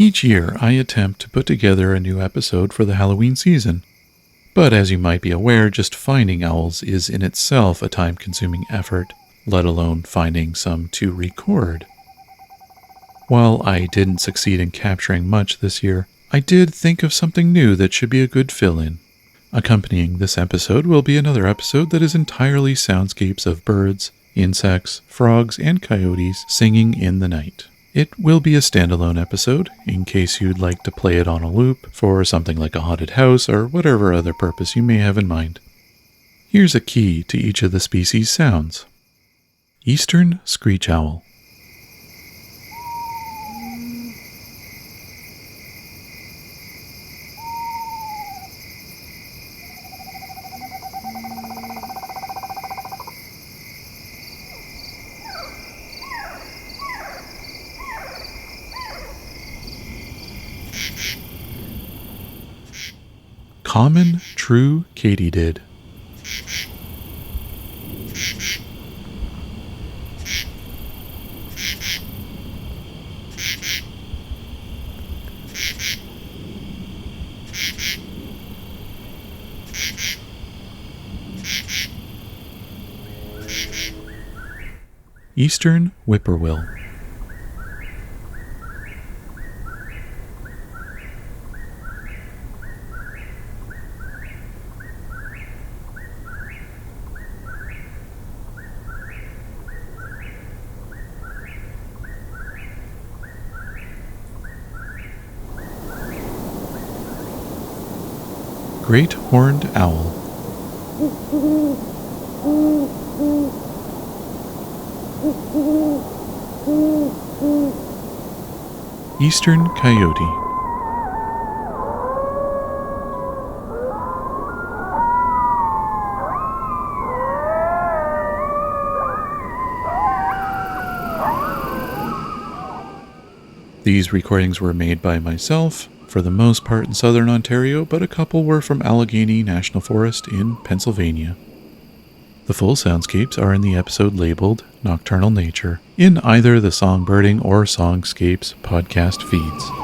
Each year, I attempt to put together a new episode for the Halloween season. But as you might be aware, just finding owls is in itself a time-consuming effort, let alone finding some to record. While I didn't succeed in capturing much this year, I did think of something new that should be a good fill-in. Accompanying this episode will be another episode that is entirely soundscapes of birds, insects, frogs, and coyotes singing in the night. It will be a standalone episode, in case you'd like to play it on a loop for something like a haunted house or whatever other purpose you may have in mind. Here's a key to each of the species' sounds. Eastern screech owl. Common true katydid. Eastern whippoorwill. Great horned owl. Eastern coyote. These recordings were made by myself, for the most part in southern Ontario, but a couple were from Allegheny National Forest in Pennsylvania. The full soundscapes are in the episode labeled Nocturnal Nature in either the Songbirding or Songscapes podcast feeds.